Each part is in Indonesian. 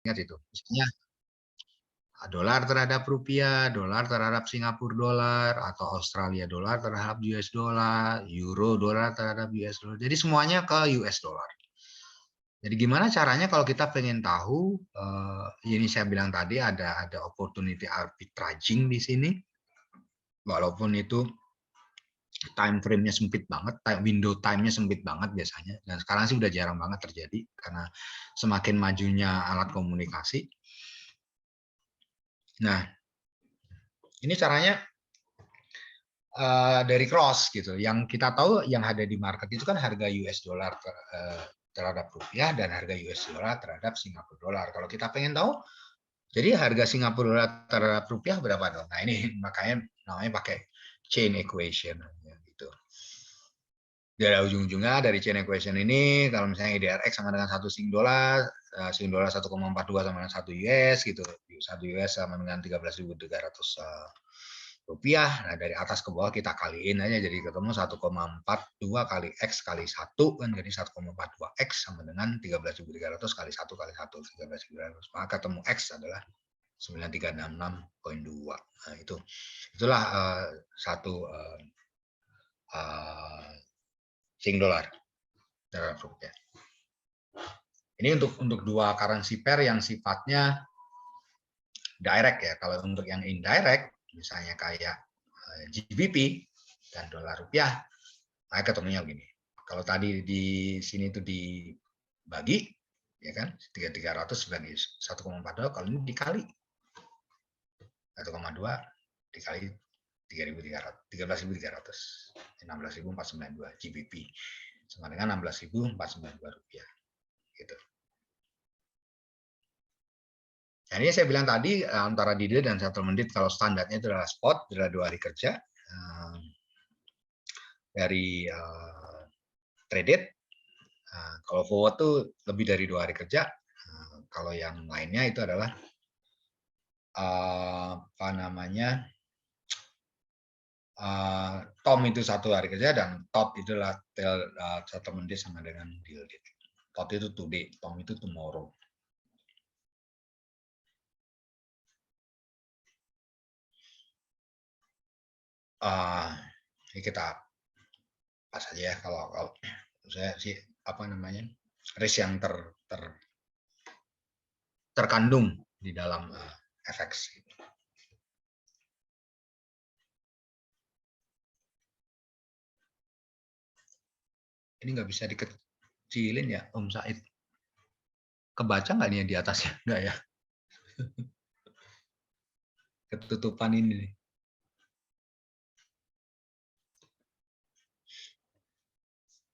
Ingat itu. Misalnya dolar terhadap rupiah, dolar terhadap Singapura dolar, atau Australia dolar terhadap US dollar, euro dolar terhadap US dollar. Jadi semuanya ke US dollar. Jadi gimana caranya kalau kita pengen tahu, ini saya bilang tadi ada opportunity arbitraging di sini, walaupun itu time frame-nya sempit banget, window time-nya sempit banget biasanya, dan sekarang sih udah jarang banget terjadi karena semakin majunya alat komunikasi. Nah, ini caranya dari cross gitu. Yang kita tahu yang ada di market itu kan harga US dollar terhadap rupiah dan harga US dollar terhadap Singapura dolar. Kalau kita pengen tahu, jadi harga Singapura dolar terhadap rupiah berapa dong? Nah ini makanya namanya pakai chain equation gitu. Dari ujung-ujungnya dari chain equation ini, kalau misalnya IDRX sama dengan 1 Sing dolar 1,42 sama dengan 1 US gitu. 1 US sama dengan 13.300 rupiah. Nah, dari atas ke bawah kita kaliin aja jadi ketemu 1,42 kali X kali 1 kan jadi 1,42 X sama dengan 13.300 kali 1 kali 1 13.300. Maka ketemu X adalah 9366,2. Nah, itulah satu Sing dolar terhadap rupiah. Ini untuk dua currency pair yang sifatnya direct ya. Kalau untuk yang indirect, misalnya kayak GBP dan dolar rupiah, nah ketemunya begini. Kalau tadi di sini itu dibagi, ya kan, 3.300 sebagai 1,42, kalau ini dikali 1,2 dikali 13.300, 16.492 GBP sama dengan 16.492 rupiah. Gitu. Nah, ini saya bilang tadi antara DD dan settlement date kalau standarnya itu adalah spot, adalah 2 hari kerja dari traded. Kalau forward tuh lebih dari 2 hari kerja. Kalau yang lainnya itu adalah apa namanya TOM itu 1 hari kerja dan TOT itu adalah settlement date sama dengan deal date. TOT itu today, TOM itu tomorrow. Ini kita pas aja ya kalau saya sih apa namanya risk yang terkandung di dalam FX. Ini nggak bisa dikecilin ya, Om Said. Kebaca nggak nih di atasnya? Nggak ya? Ketutupan ini nih.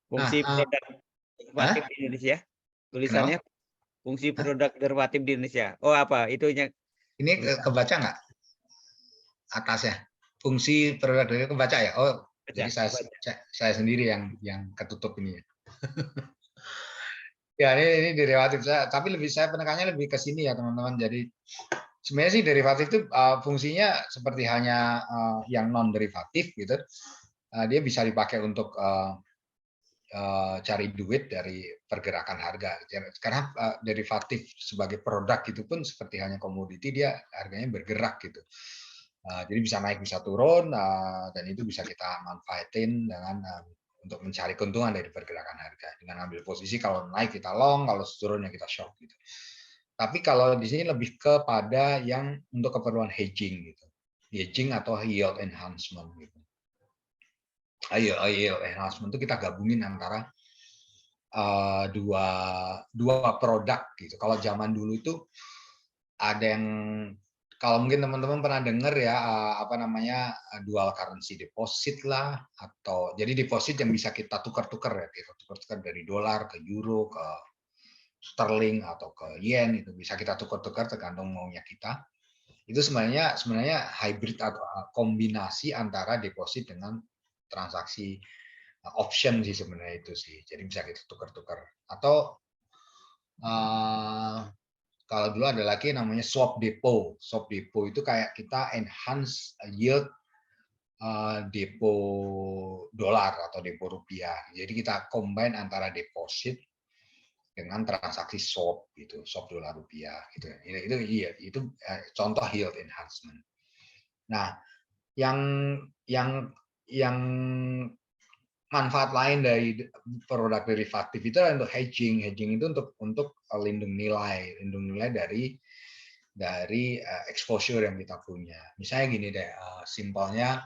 Fungsi produk derivatif di Indonesia. Tulisannya Kenapa? fungsi produk derivatif di Indonesia. Oh apa? Itunya. Ini kebaca nggak atasnya? Fungsi produk dari kebaca ya? Oh, jadi saya sendiri yang ketutup ini ya. Ya ini derivatif saya, tapi saya penekannya lebih ke sini ya teman-teman. Jadi sebenarnya sih derivatif itu fungsinya seperti hanya yang non derivatif gitu. Dia bisa dipakai untuk cari duit dari pergerakan harga. Karena derivatif sebagai produk itu pun seperti hanya komoditi, dia harganya bergerak gitu. Jadi bisa naik bisa turun dan itu bisa kita manfaatin dengan untuk mencari keuntungan dari pergerakan harga dengan ambil posisi kalau naik kita long, kalau turunnya kita short gitu. Tapi kalau di sini lebih kepada yang untuk keperluan hedging gitu, hedging atau yield enhancement gitu. Yield enhancement itu kita gabungin antara dua produk gitu. Kalau zaman dulu itu ada yang kalau mungkin teman-teman pernah dengar ya apa namanya dual currency deposit lah atau jadi deposit yang bisa kita tukar-tukar ya kita tukar-tukar dari dolar ke euro ke sterling atau ke yen itu bisa kita tukar-tukar tergantung maunya kita. Itu sebenarnya hybrid atau kombinasi antara deposit dengan transaksi option sih sebenarnya itu sih. Jadi bisa kita tukar-tukar atau kalau dulu ada lagi namanya swap depo. Swap depo itu kayak kita enhance yield depo dolar atau depo rupiah. Jadi kita combine antara deposit dengan transaksi swap gitu, swap dolar rupiah gitu. Itu contoh yield enhancement. Nah, yang yang yang manfaat lain dari produk derivatif itu adalah untuk hedging. Hedging itu untuk lindung nilai dari exposure yang kita punya. Misalnya gini deh, simpelnya,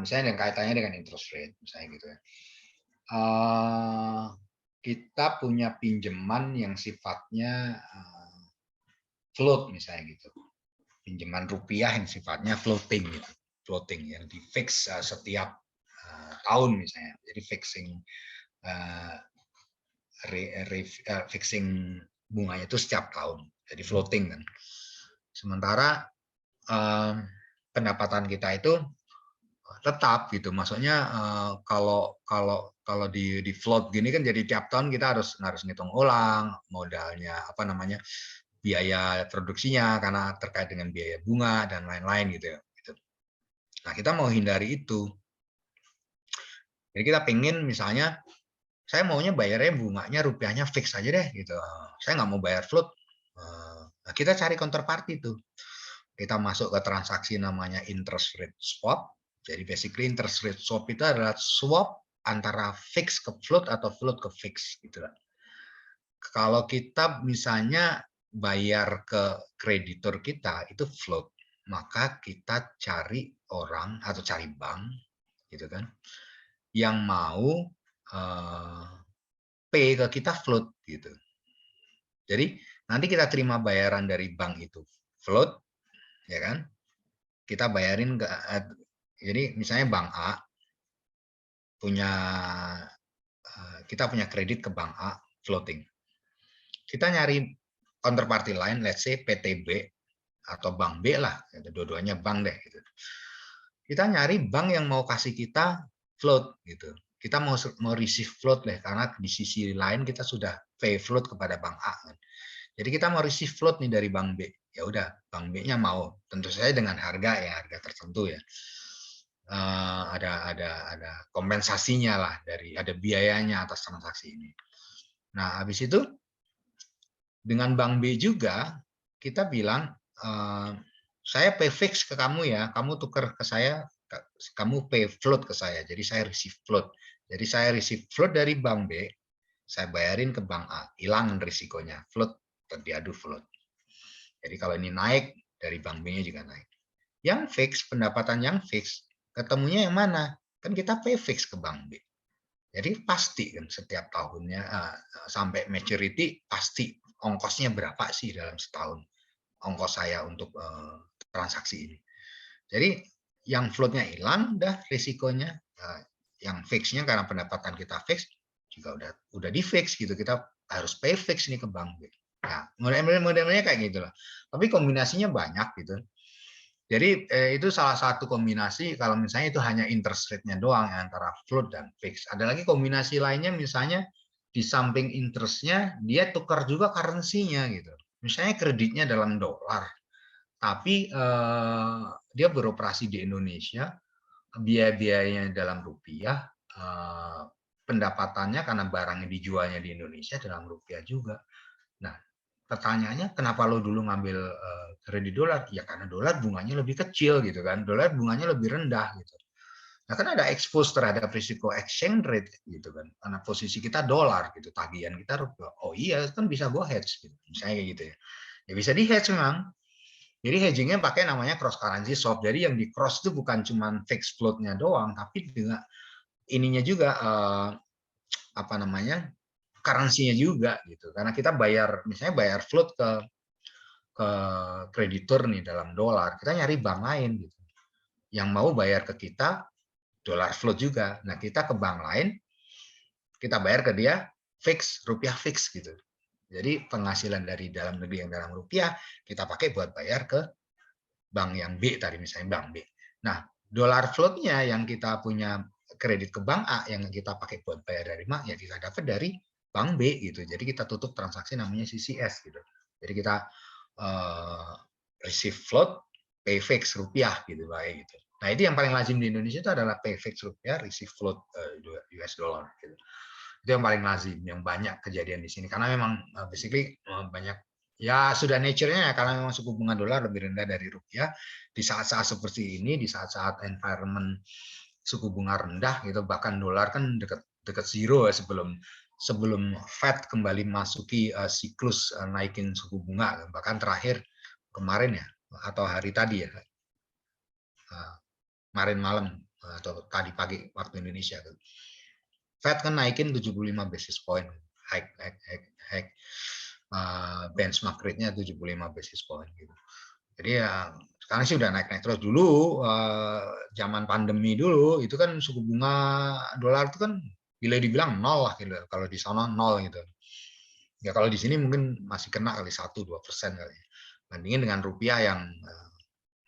misalnya yang kaitannya dengan interest rate, misalnya gitu ya. Kita punya pinjaman yang sifatnya float misalnya gitu, pinjaman rupiah yang sifatnya floating gitu, floating yang di fix setiap tahun misalnya, jadi fixing bunganya itu setiap tahun, jadi floating kan. Sementara pendapatan kita itu tetap gitu, maksudnya kalau di float gini kan jadi tiap tahun kita harus ngitung ulang modalnya, apa namanya, biaya produksinya karena terkait dengan biaya bunga dan lain-lain gitu ya. Nah, kita mau hindari itu. Jadi kita pengen misalnya saya maunya bayarnya bunganya rupiahnya fix aja deh gitu. Saya nggak mau bayar float. Nah, kita cari counterparty tuh. Kita masuk ke transaksi namanya interest rate swap. Jadi basically interest rate swap itu adalah swap antara fix ke float atau float ke fix gitu. Kalau kita misalnya bayar ke kreditor kita itu float, maka kita cari orang atau cari bank gitu kan yang mau pay ke kita float gitu. Jadi nanti kita terima bayaran dari bank itu float, ya kan? Kita bayarin ke, jadi misalnya bank A punya, kita punya kredit ke bank A floating. Kita nyari counterparty lain, let's say PTB atau bank B lah, dua-duanya bank deh. Gitu. Kita nyari bank yang mau kasih kita float gitu. Kita mau receive float deh, karena di sisi lain kita sudah pay float kepada bank A. Kan. Jadi kita mau receive float nih dari bank B. Ya udah, bank B-nya mau, tentu saja dengan harga tertentu ya. Ada kompensasinya lah, ada biayanya atas transaksi ini. Nah, habis itu dengan bank B juga kita bilang, saya pay fix ke kamu ya, kamu tukar ke saya, kamu pay float ke saya, jadi saya receive float. Jadi saya receive float dari bank B, saya bayarin ke bank A, hilang risikonya, float terdiadu float. Jadi kalau ini naik, dari bank B-nya juga naik. Yang fix, pendapatan yang fix, ketemunya yang mana? Kan kita pay fix ke bank B. Jadi pasti kan setiap tahunnya sampai maturity pasti ongkosnya berapa sih dalam setahun ongkos saya untuk transaksi ini. Jadi yang floatnya hilang, dah risikonya, yang fixnya karena pendapatan kita fix juga udah di fix gitu, kita harus pay fix nih ke bank. Nah, model-modelnya kayak gitu lah. Tapi kombinasinya banyak gitu. Jadi itu salah satu kombinasi kalau misalnya itu hanya interest rate-nya doang antara float dan fix. Ada lagi kombinasi lainnya misalnya di samping interest-nya dia tukar juga currency-nya gitu. Misalnya kreditnya dalam dolar, tapi dia beroperasi di Indonesia, biaya-biayanya dalam rupiah, pendapatannya karena barangnya dijualnya di Indonesia dalam rupiah juga. Nah, pertanyaannya kenapa lo dulu ngambil kredit dolar? Ya karena dolar bunganya lebih kecil gitu kan, dolar bunganya lebih rendah gitu. Nah kan ada expose terhadap risiko exchange rate gitu kan, karena posisi kita dolar gitu, tagihan kita rupiah. Oh iya kan bisa gue hedge gitu, misalnya kayak gitu ya. Ya bisa di hedge memang. Jadi hedgingnya pakai namanya cross currency swap. Jadi yang di cross itu bukan cuma fixed float-nya doang, tapi dengan ininya juga apa namanya currency-nya juga gitu. Karena kita misalnya bayar float ke kreditur nih dalam dolar, kita nyari bank lain gitu. Yang mau bayar ke kita dolar float juga. Nah, kita ke bank lain, kita bayar ke dia fix, rupiah fix gitu. Jadi penghasilan dari dalam negeri yang dalam rupiah, kita pakai buat bayar ke bank yang B tadi, misalnya bank B. Nah, dolar float-nya yang kita punya kredit ke bank A, yang kita pakai buat bayar dari bank, ya kita dapat dari bank B gitu. Jadi kita tutup transaksi namanya CCS gitu. Jadi kita receive float, pay fix rupiah gitu, baik gitu. Nah itu yang paling lazim di Indonesia itu adalah pay fix rupiah, receive float US dollar gitu. Itu yang paling lazim, yang banyak kejadian di sini. Karena memang basically banyak, ya sudah nature-nya ya, karena memang suku bunga dolar lebih rendah dari rupiah. Di saat-saat seperti ini, di saat-saat environment suku bunga rendah gitu, bahkan dolar kan dekat zero ya, sebelum Fed kembali masuki siklus naikin suku bunga. Bahkan terakhir kemarin ya, atau hari tadi ya, kemarin malam atau tadi pagi waktu Indonesia. Fed kan naikin 75 basis point, hike benchmark rate-nya 75 basis point gitu. Jadi ya sekarang sih udah naik-naik terus. Dulu zaman pandemi dulu itu kan suku bunga dolar itu kan bila dibilang nol lah gitu. Kalau di sana nol gitu. Ya kalau di sini mungkin masih kena kali 1-2% kali. Bandingin dengan rupiah yang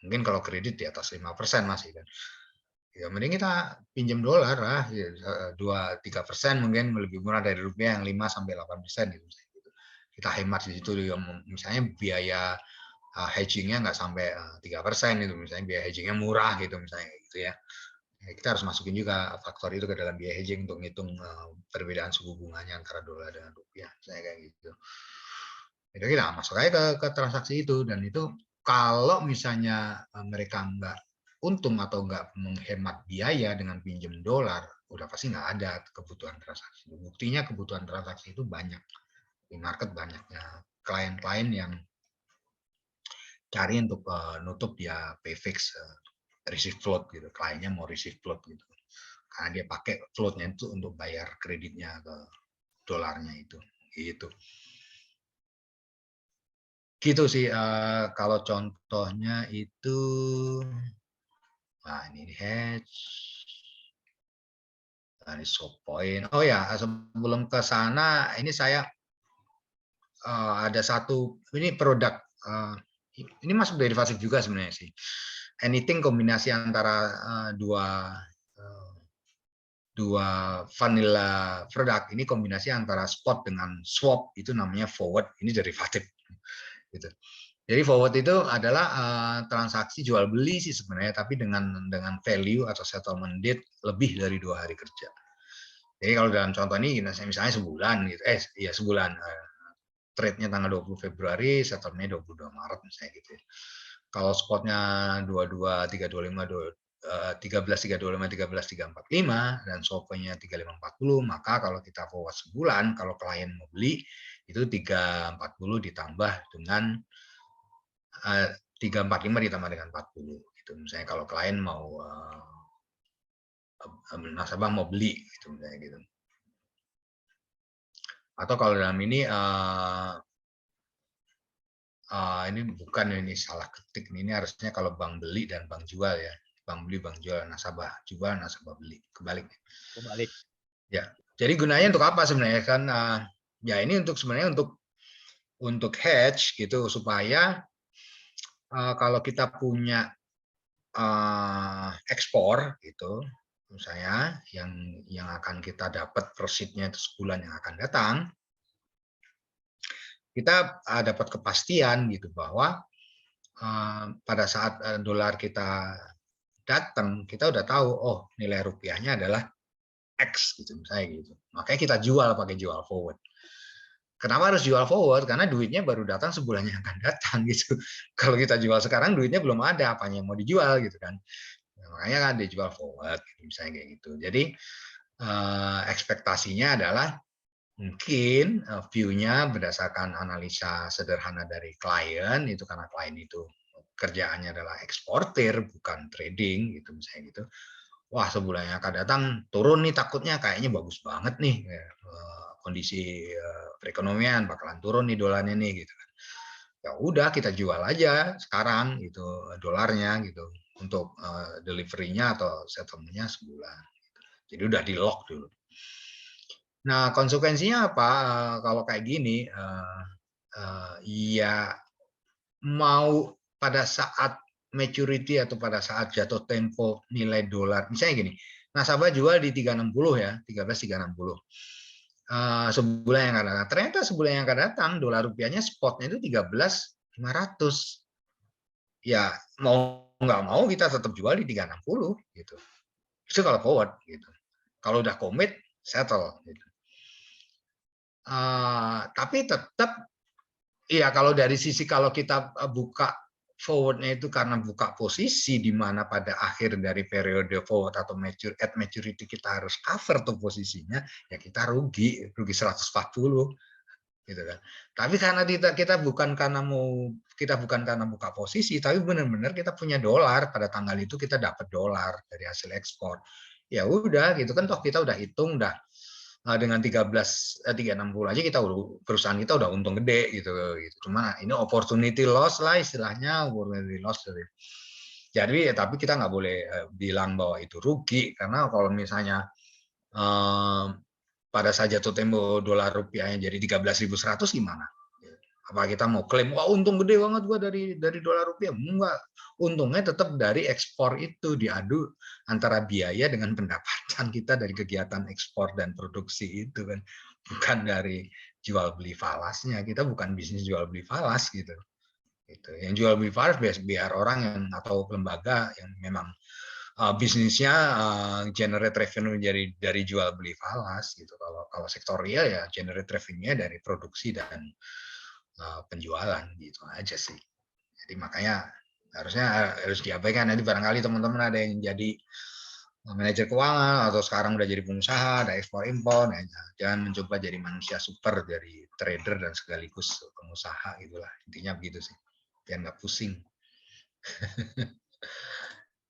mungkin kalau kredit di atas 5% masih kan. Ya mending kita pinjam dolar lah, 2-3% mungkin lebih murah dari rupiah yang 5-8% gitu. Kita hemat di situ, misalnya biaya hedgingnya nggak sampai 3% itu, misalnya biaya hedgingnya murah gitu misalnya gitu ya. Kita harus masukin juga faktor itu ke dalam biaya hedging untuk ngitung perbedaan suku bunganya antara dolar dengan rupiah, misalnya kayak gitu. Jadi kita masuk aja ke transaksi itu, dan itu kalau misalnya mereka nggak untung atau nggak menghemat biaya dengan pinjam dolar, udah pasti nggak ada kebutuhan transaksi. Buktinya kebutuhan transaksi itu banyak di market, banyaknya klien-klien yang cari untuk nutup dia pay fix, receive float gitu. Kliennya mau receive float gitu, karena dia pakai floatnya itu untuk bayar kreditnya ke dolarnya itu. Gitu. Gitu sih kalau contohnya itu. Nah, ini hedge. Nah, ini swap point. Oh ya, sebelum ke sana, ini saya ada satu, ini produk, ini masuk derivatif juga sebenarnya sih. Anything kombinasi antara dua vanilla produk, ini kombinasi antara spot dengan swap, itu namanya forward, ini derivatif. Gitu. Jadi forward itu adalah transaksi jual beli sih sebenarnya, tapi dengan value atau settlement date lebih dari 2 hari kerja. Jadi kalau dalam contoh ini misalnya sebulan gitu, ya sebulan, trade-nya tanggal 20 Februari, settlement-nya 22 Maret misalnya gitu. Kalau spotnya 22, 325, 13, 325, 13, 345, dan swap-nya 3540, maka kalau kita forward sebulan, kalau klien mau beli, itu 340 ditambah dengan 345 ditambah dengan 40 gitu. Misalnya kalau klien mau nasabah mau beli gitu misalnya gitu. Atau kalau dalam ini ini bukan, ini salah ketik, ini harusnya kalau bank beli dan bank jual ya. Bank beli, bank jual, nasabah jual, nasabah beli, kebalik. Kebalik. Ya. Jadi gunanya untuk apa sebenarnya kan? Ya ini untuk sebenarnya untuk hedge gitu, supaya kalau kita punya ekspor gitu, misalnya yang akan kita dapat proceed-nya itu sebulan yang akan datang, kita dapat kepastian gitu bahwa pada saat dolar kita datang, kita udah tahu, oh nilai rupiahnya adalah X gitu misalnya gitu. Makanya kita jual pakai jual forward. Kenapa harus jual forward? Karena duitnya baru datang sebulan yang akan datang gitu. Kalau kita jual sekarang duitnya belum ada, apanya yang mau dijual gitu kan. Nah, makanya kan dijual forward gitu, misalnya kayak gitu. Jadi ekspektasinya adalah mungkin view-nya berdasarkan analisa sederhana dari klien, itu karena klien itu kerjaannya adalah eksportir bukan trading gitu misalnya gitu. Wah sebulan yang akan datang turun nih, takutnya kayaknya bagus banget nih kondisi perekonomian bakalan turun nih dolarnya nih gitu kan. Ya udah kita jual aja sekarang gitu dolarnya gitu untuk delivery-nya atau settlement-nya sebulan. Jadi udah di lock dulu. Nah konsekuensinya apa kalau kayak gini? Ya mau pada saat maturity atau pada saat jatuh tempo nilai dolar, misalnya gini, nasabah jual di 360 ya, 13.360. Sebulan yang akan datang. Ternyata sebulan yang akan datang dolar rupiahnya spotnya itu 13.500. Ya mau nggak mau kita tetap jual di 360 gitu. Itu kalau forward gitu. Kalau udah komit settle gitu. Tapi tetap, iya kalau dari sisi kalau kita buka forward-nya itu karena buka posisi di mana pada akhir dari periode forward atau at maturity kita harus cover tuh posisinya, ya kita rugi 140 gitu kan. Tapi karena kita bukan karena buka posisi, tapi benar-benar kita punya dolar pada tanggal itu, kita dapat dolar dari hasil ekspor. Ya udah gitu kan, toh kita udah hitung dengan 360 aja perusahaan kita udah untung gede gitu. Cuma ini opportunity loss lah istilahnya, opportunity loss dari. Jadi tapi kita nggak boleh bilang bahwa itu rugi, karena kalau misalnya pada saat jatuh tempo dolar rupiahnya jadi 13.100 gimana? Apa kita mau klaim wah untung gede banget gua dari dolar rupiah? Enggak. Untungnya tetap dari ekspor itu, diadu antara biaya dengan pendapatan kita dari kegiatan ekspor dan produksi itu kan, bukan dari jual beli falasnya. Kita bukan bisnis jual beli falas gitu. Yang jual beli falas biar orang yang atau lembaga yang memang bisnisnya generate revenue dari jual beli falas gitu. Kalau sektor real ya generate revenue-nya dari produksi dan penjualan gitu aja sih. Jadi makanya harus diabaikan. Nanti barangkali teman-teman ada yang jadi manajer keuangan atau sekarang udah jadi pengusaha, ada ekspor impor, nah, jangan mencoba jadi manusia super dari trader dan sekaligus pengusaha gitulah. Intinya begitu sih. Biar nggak pusing.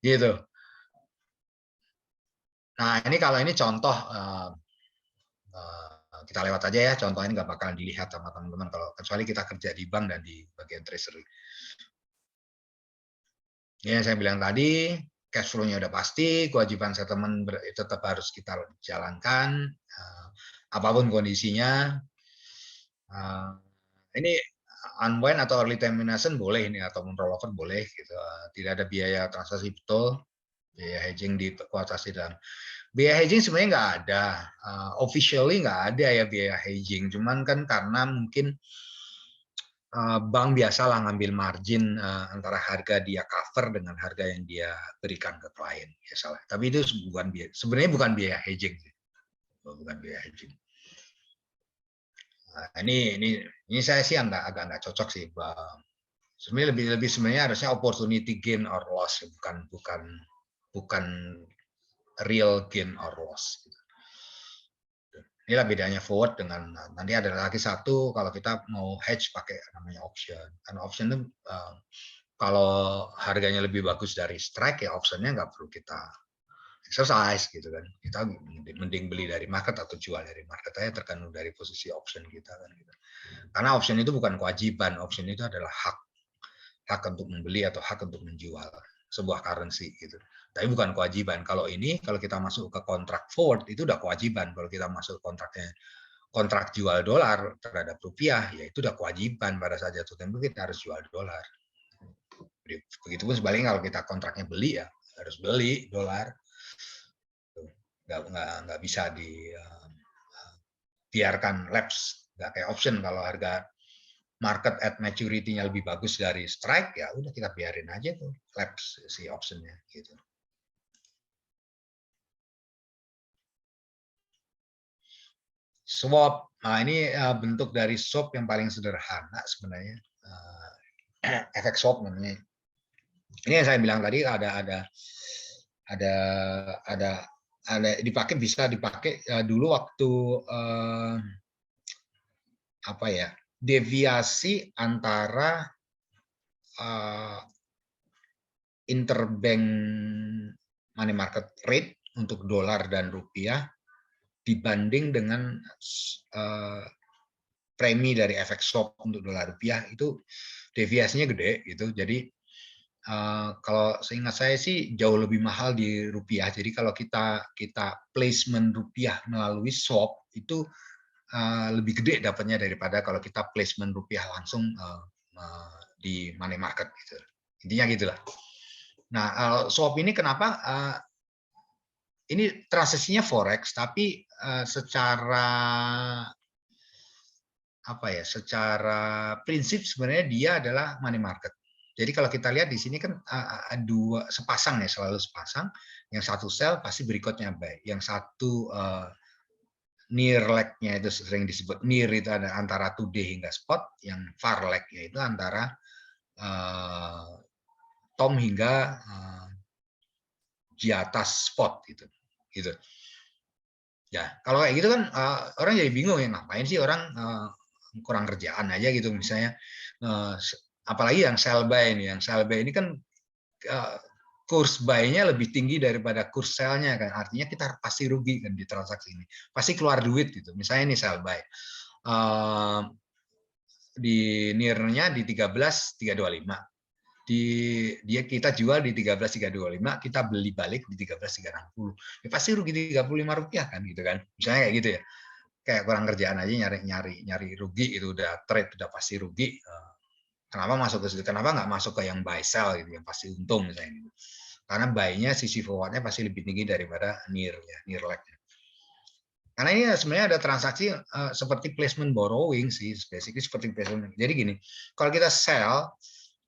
Gitu. Nah, ini kalau ini contoh kita lewat aja ya, contoh ini nggak bakalan dilihat sama teman-teman kalau kecuali kita kerja di bank dan di bagian treasury. Ini yang saya bilang tadi, cash flow-nya udah pasti, kewajiban settlement tetap harus kita jalankan, apapun kondisinya. Ini unwind atau early termination boleh ini, atau rollover boleh, gitu. Tidak ada biaya transaksi betul, biaya hedging dikuasai dalam. Biaya hedging sebenarnya nggak ada, officially nggak ada ya biaya hedging, cuman kan karena mungkin bank biasalah ngambil margin antara harga dia cover dengan harga yang dia berikan ke klien, biasalah. Tapi itu sebenarnya bukan biaya hedging, bukan biaya hedging. Nah, ini saya sih agak nggak cocok sih, Bang. Sebenarnya lebih sebenarnya harusnya opportunity gain or loss, bukan real gain or loss. Inilah bedanya forward dengan nanti ada lagi satu kalau kita mau hedge pakai namanya option. Karena option itu kalau harganya lebih bagus dari strike ya optionnya nggak perlu kita exercise gitu kan. Kita mending beli dari market atau jual dari market aja tergantung dari posisi option kita kan gitu. Karena option itu bukan kewajiban, option itu adalah hak untuk membeli atau hak untuk menjual sebuah currency gitu. Tapi bukan kewajiban. Kalau kita masuk ke kontrak forward itu udah kewajiban. Kalau kita masuk kontrak jual dolar terhadap rupiah, ya itu udah kewajiban pada saat jatuh tempo kita harus jual dolar. Begitupun sebaliknya kalau kita kontraknya beli ya harus beli dolar. Nggak bisa dibiarkan lapse. Nggak kayak option, kalau harga market at maturity-nya lebih bagus dari strike, ya udah kita biarin aja tuh lapse si optionnya gitu. Swap, nah ini bentuk dari swap yang paling sederhana sebenarnya, efek swap namanya. Ini yang saya bilang tadi ada dipakai, bisa dipakai dulu waktu apa ya, deviasi antara interbank money market rate untuk dolar dan rupiah dibanding dengan premi dari efek swap untuk dolar rupiah, itu deviasinya gede gitu. Jadi kalau seingat saya sih jauh lebih mahal di rupiah. Jadi kalau kita placement rupiah melalui swap itu lebih gede dapatnya daripada kalau kita placement rupiah langsung di money market gitu. Intinya gitulah. Nah, swap ini kenapa? Ini transaksinya forex, tapi secara apa ya? Secara prinsip sebenarnya dia adalah money market. Jadi kalau kita lihat di sini kan dua sepasang ya, selalu sepasang. Yang satu sell pasti berikutnya buy. Yang satu near leg-nya itu sering disebut near, itu ada antara today hingga spot, yang far leg-nya itu antara tom hingga di atas spot gitu. Ya, kalau kayak gitu kan orang jadi bingung ya, ngapain sih orang kurang kerjaan aja gitu misalnya, apalagi yang sell buy ini, kan kurs buy-nya lebih tinggi daripada kurs sell-nya kan, artinya kita pasti rugi kan di transaksi ini, pasti keluar duit gitu. Misalnya ini sell buy, di near-nya di 13.325, kita jual di 13.325, kita beli balik di 13.360, ya pasti rugi Rp35 kan gitu kan, misalnya kayak gitu ya, kayak kurang kerjaan aja nyari rugi, itu udah trade udah pasti rugi. Kenapa masuk ke situ? Kenapa nggak masuk ke yang buy sell gitu, yang pasti untung misalnya gitu. Karena buy-nya sisi forward-nya pasti lebih tinggi daripada near leg-nya. Karena ini sebenarnya ada transaksi seperti placement borrowing sih, basically seperti placement. Jadi gini, kalau kita sell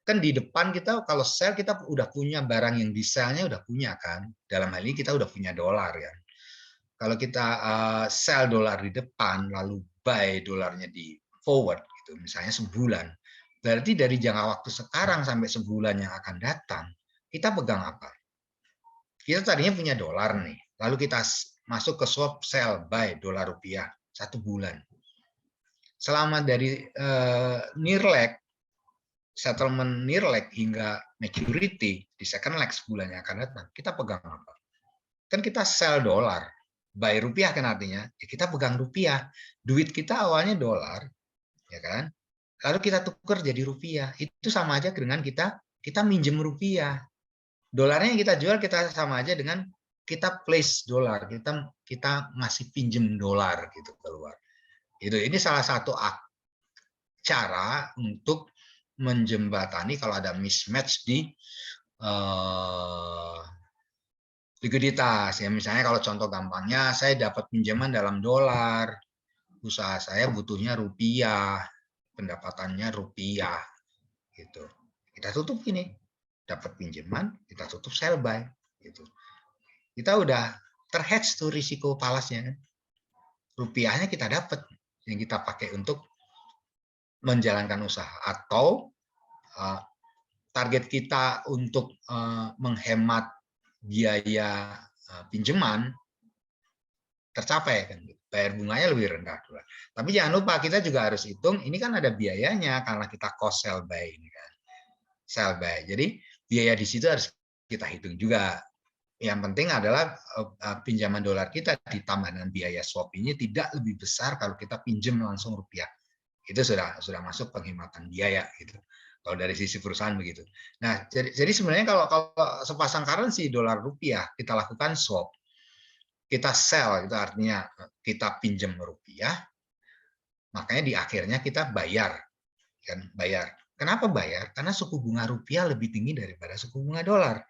kan di depan kita, kalau sell kita udah punya barang yang di sell-nya udah punya kan. Dalam hal ini kita udah punya dolar ya. Kalau kita sell dolar di depan lalu buy dolarnya di forward gitu, misalnya sebulan, berarti dari jangka waktu sekarang sampai sebulan yang akan datang, kita pegang apa? Kita tadinya punya dolar nih, lalu kita masuk ke swap sell buy dolar rupiah 1 bulan. Selama dari near leg, settlement near leg hingga maturity di second leg sebulan yang akan datang, kita pegang apa? Kan kita sell dolar, buy rupiah kan, artinya ya kita pegang rupiah. Duit kita awalnya dolar, ya kan? Lalu kita tukar jadi rupiah. Itu sama aja dengan kita minjem rupiah. Dolarnya yang kita jual, kita sama aja dengan kita place dolar, kita ngasih pinjem dolar gitu keluar. Ini salah satu cara untuk menjembatani kalau ada mismatch di likuiditas. Ya misalnya kalau contoh gampangnya, saya dapat pinjaman dalam dolar, usaha saya butuhnya rupiah, pendapatannya rupiah, gitu. Kita tutup ini, dapat pinjaman, kita tutup sell buy, gitu. Kita udah terhedge tuh risiko falasnya kan. Rupiahnya kita dapat yang kita pakai untuk menjalankan usaha, atau target kita untuk menghemat biaya pinjaman tercapai kan, bayar bunganya lebih rendah. Tapi jangan lupa kita juga harus hitung, ini kan ada biayanya karena kita cost sell buy ini kan, sell buy. Jadi biaya di situ harus kita hitung juga. Yang penting adalah pinjaman dolar kita ditambah dengan biaya swap ini tidak lebih besar kalau kita pinjam langsung rupiah. Itu sudah masuk penghematan biaya gitu. Kalau dari sisi perusahaan begitu. Nah, jadi sebenarnya kalau sepasang currency dolar rupiah kita lakukan swap, kita sell, itu artinya kita pinjam rupiah, makanya di akhirnya kita bayar, kan, bayar. Kenapa bayar? Karena suku bunga rupiah lebih tinggi daripada suku bunga dolar.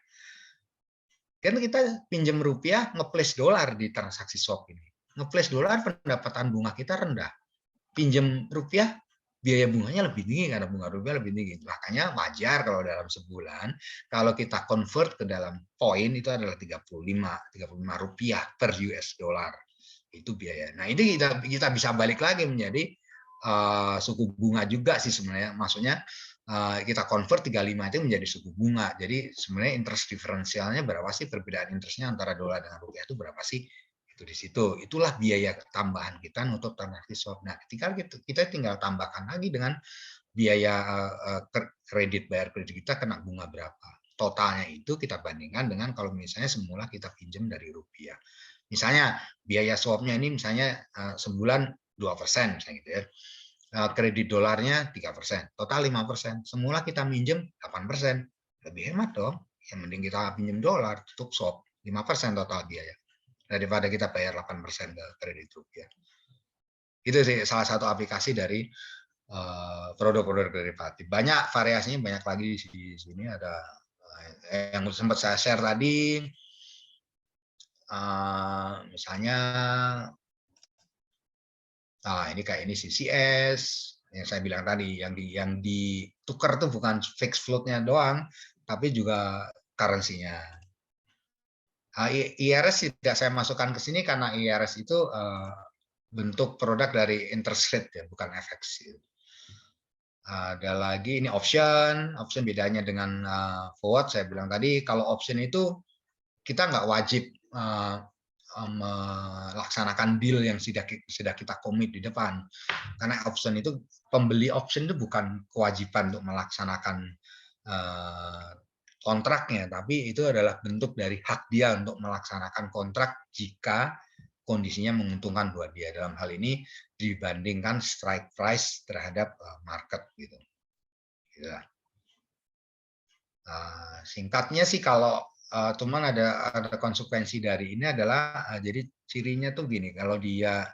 Kan kita pinjam rupiah, nge-place dolar di transaksi swap ini. Nge-place dolar, pendapatan bunga kita rendah. Pinjam rupiah, biaya bunganya lebih tinggi karena bunga rupiah lebih tinggi. Makanya wajar kalau dalam sebulan, kalau kita convert ke dalam poin, itu adalah 35 rupiah per US dollar. Itu biaya. Nah, ini kita bisa balik lagi menjadi suku bunga juga sih sebenarnya. Maksudnya kita convert 35 itu menjadi suku bunga. Jadi sebenarnya interest diferensialnya berapa sih, perbedaan interestnya antara dolar dengan rupiah itu berapa sih? Itu di situ. Itulah biaya tambahan kita untuk transaksi swap. Nah, ketika kita tinggal tambahkan lagi dengan biaya kredit, bayar kredit kita kena bunga berapa. Totalnya itu kita bandingkan dengan kalau misalnya semula kita pinjam dari rupiah. Misalnya biaya swapnya ini misalnya sebulan 2%, misalnya gitu ya. Kredit dolarnya 3%, total 5%. Semula kita minjem 8%, lebih hemat dong. Yang mending kita pinjam dolar, tutup swap, 5% total biaya. Daripada kita bayar 8% ke kredit rupiah. Itu sih salah satu aplikasi dari produk-produk derivatif. Banyak variasinya, banyak lagi di sini. Ada yang sempat saya share tadi, misalnya ini kayak ini CCS yang saya bilang tadi, yang ditukar tuh bukan fixed float-nya doang, tapi juga currency-nya. IRS tidak saya masukkan ke sini karena IRS itu bentuk produk dari interest rate ya, bukan FX. Ada lagi ini option bedanya dengan forward. Saya bilang tadi kalau option itu kita nggak wajib melaksanakan deal yang sudah kita komit di depan, karena option itu pembeli option itu bukan kewajiban untuk melaksanakan kontraknya, tapi itu adalah bentuk dari hak dia untuk melaksanakan kontrak jika kondisinya menguntungkan buat dia. Dalam hal ini dibandingkan strike price terhadap market gitu. Singkatnya sih kalau cuman ada konsekuensi dari ini adalah jadi cirinya tuh gini, kalau dia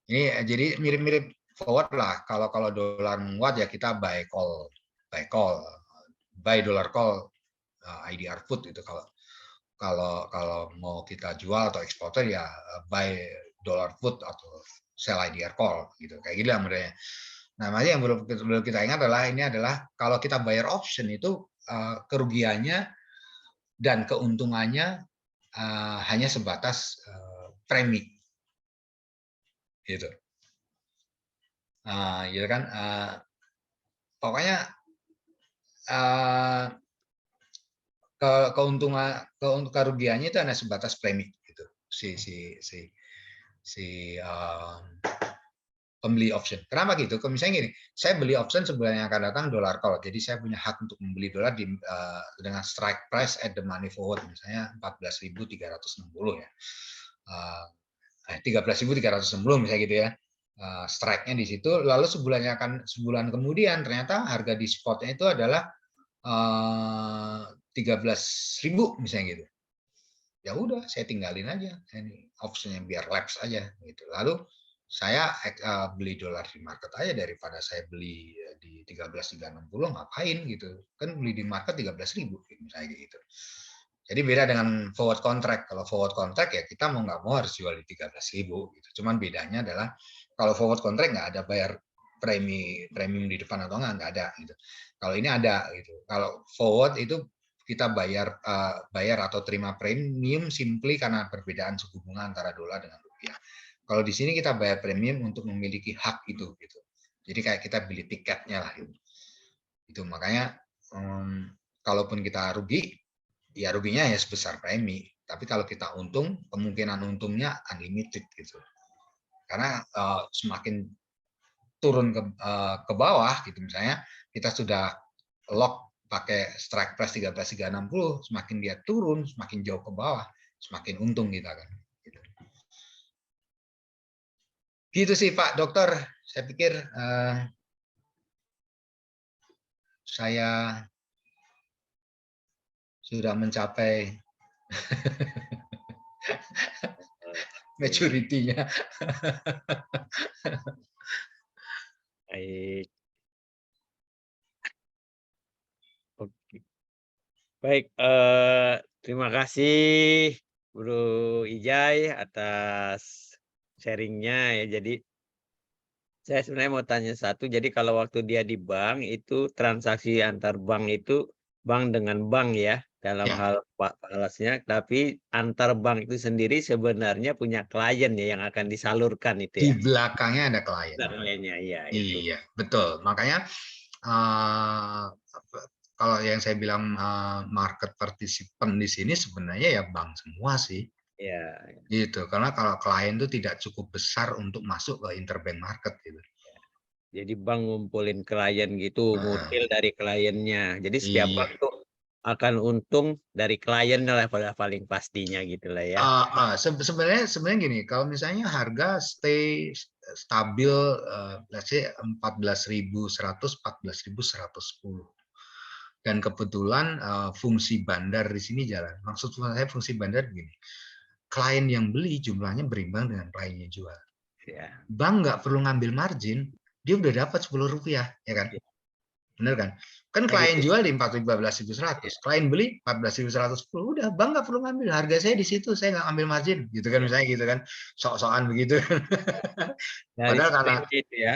ini jadi mirip-mirip forward lah. Kalau dolar menguat ya kita buy dollar call IDR put itu. Kalau mau kita jual atau eksporter ya buy dollar put atau sell IDR call gitu, kayak gitu lah modelnya. Nah, makanya yang perlu kita ingat adalah ini adalah kalau kita bayar option itu kerugiannya dan keuntungannya hanya sebatas premi, gitu. Gitu kan. Pokoknya kerugiannya itu hanya sebatas premi, gitu. Si pembeli option. Kenapa gitu? Kalau misalnya gini, saya beli option sebulan yang akan datang dollar call, jadi saya punya hak untuk membeli dolar dengan strike price at the money forward, misalnya 14.360 ya, 13.360 misalnya gitu ya, strike-nya di situ. Lalu sebulan kemudian ternyata harga di spotnya itu adalah 13.000 misalnya gitu. Ya udah, saya tinggalin aja ini optionnya biar lapse aja gitu. Lalu saya beli dolar di market aja daripada saya beli di 13.360, ngapain gitu. Kan beli di market 13.000 misalnya gitu. Jadi beda dengan forward contract. Kalau forward contract ya kita mau nggak mau harus jual di 13.000 gitu. Cuman bedanya adalah kalau forward contract nggak ada bayar premium di depan atau nggak ada gitu. Kalau ini ada gitu. Kalau forward itu kita bayar atau terima premium simply karena perbedaan suku bunga antara dolar dengan rupiah. Kalau di sini kita bayar premium untuk memiliki hak itu gitu. Jadi kayak kita beli tiketnya lah gitu. Itu makanya kalaupun kita rugi, ya ruginya ya sebesar premi. Tapi kalau kita untung, kemungkinan untungnya unlimited gitu. Karena semakin turun ke bawah gitu, misalnya kita sudah lock pakai strike price 13.360, semakin dia turun, semakin jauh ke bawah, semakin untung kita kan. Gitu sih Pak Dokter, saya pikir saya sudah mencapai maturity-nya. Baik. Oke. Baik, terima kasih Bro Ijai atas sharingnya ya. Jadi saya sebenarnya mau tanya satu. Jadi kalau waktu dia di bank itu transaksi antar bank itu bank dengan bank ya dalam Ya, hal falasnya, tapi antar bank itu sendiri sebenarnya punya klien ya yang akan disalurkan itu di ya. belakangnya ada klien. Kliennya ya itu. Iya, betul. Makanya kalau yang saya bilang market participant di sini sebenarnya ya bank semua sih. Ya. Gitu. Karena kalau klien itu tidak cukup besar untuk masuk ke interbank market gitu. Jadi bank ngumpulin klien gitu, ngutil dari kliennya. Jadi setiap Iya. bank tuh akan untung dari klien lah pada paling pastinya gitu lah ya. Sebenarnya gini, kalau misalnya harga stay stabil, let's say 14.100, 14.110. Dan kebetulan fungsi bandar di sini jalan. Maksud saya fungsi bandar begini, klien yang beli jumlahnya berimbang dengan klien yang jual. Ya. Bank nggak perlu ngambil margin, dia udah dapat 10 rupiah, ya kan? Bener kan? Kan Nah klien gitu. jual di 14.100, klien beli 14.110, udah bank nggak perlu ngambil, harga saya di situ, saya nggak ambil margin, gitu kan, Ya. misalnya gitu kan, sok-sokan begitu. Dari Padahal karena spread itu ya.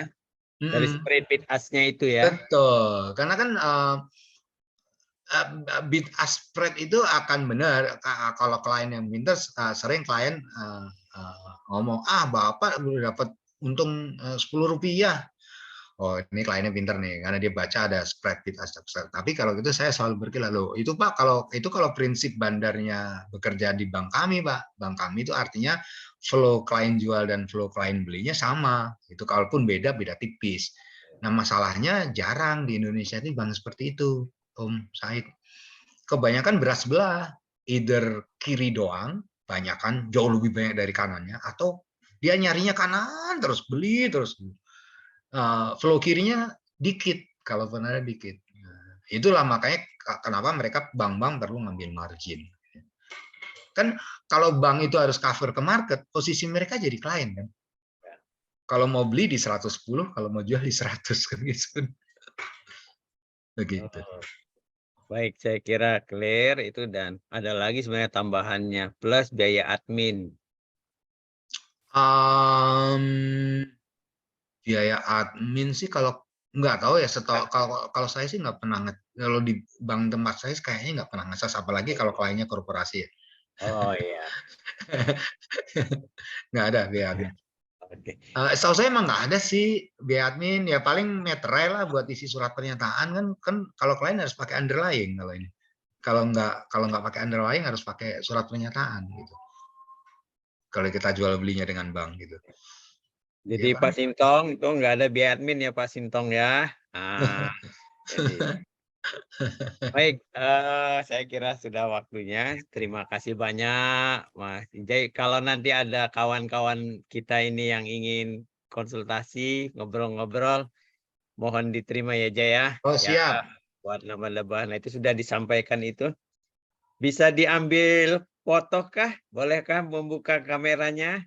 Dari spread bid ask-nya itu ya. betul, karena kan bid ask spread itu akan benar kalau klien yang pintar, sering klien ngomong, Bapak udah dapat untung Rp10. Oh, ini kliennya pinter nih, karena dia baca ada spread bid ask. Tapi kalau gitu saya selalu berkira, loh itu Pak, kalau prinsip bandarnya bekerja di bank kami Pak, bank kami itu artinya flow klien jual dan flow klien belinya sama. Itu kalaupun beda tipis. Nah masalahnya jarang di Indonesia ini bank seperti itu, Om Said. Kebanyakan beras sebelah, either kiri doang, banyak kan, jauh lebih banyak dari kanannya, atau dia nyarinya kanan terus, beli terus. Flow kirinya dikit, kalaupun ada dikit. Nah, itulah makanya kenapa mereka bank-bank perlu ngambil margin. Kan kalau bank itu harus cover ke market, posisi mereka jadi klien kan. Kalau mau beli di 110, kalau mau jual di 100 kan gitu. Begitu. Baik, saya kira clear itu, dan ada lagi sebenarnya tambahannya plus biaya admin. Biaya admin sih kalau nggak tahu ya, kalau saya sih nggak pernah, kalau di bank tempat saya kayaknya nggak pernah ngesas, apalagi kalau kliennya korporasi ya. Oh iya, Nggak ada biaya admin. oke. Setahu saya emang nggak ada sih biaya admin, ya paling materai lah buat isi surat pernyataan kan kalau klien harus pakai underlying kalau ini. Kalau nggak pakai underlying harus pakai surat pernyataan gitu. Kalau kita jual belinya dengan bank gitu. Jadi Ya Pak paling. Sintong itu nggak ada biaya admin ya Pak Sintong ya. Jadi baik, saya kira sudah waktunya. Terima kasih banyak Mas Ijai. Kalau nanti ada kawan-kawan kita ini yang ingin konsultasi, ngobrol-ngobrol, mohon diterima ya Jai ya. Oh Ya, siap. buat nambah-nambah. Nah itu sudah disampaikan itu. Bisa diambil foto kah? Bolehkah membuka kameranya?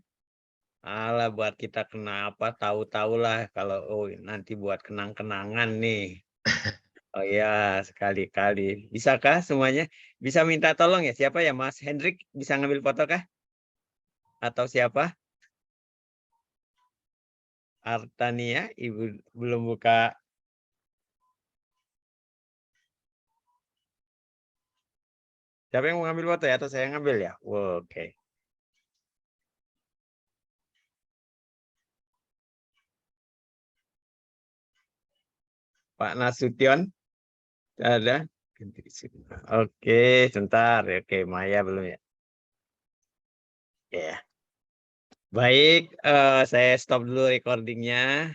Alah, buat kita kenapa tahu-tahu lah kalau nanti buat kenang-kenangan nih. Oh ya, sekali-kali. Bisakah semuanya? Bisa minta tolong ya, siapa ya, Mas Hendrik bisa ngambil foto kah? Atau siapa? Artania, Ibu belum buka. Siapa yang mau ngambil foto ya, atau saya ngambil ya? Oke. Pak Nasution, ada? Oke, sebentar. Oke, Maya belum ya? Ya. Baik, saya stop dulu recordingnya.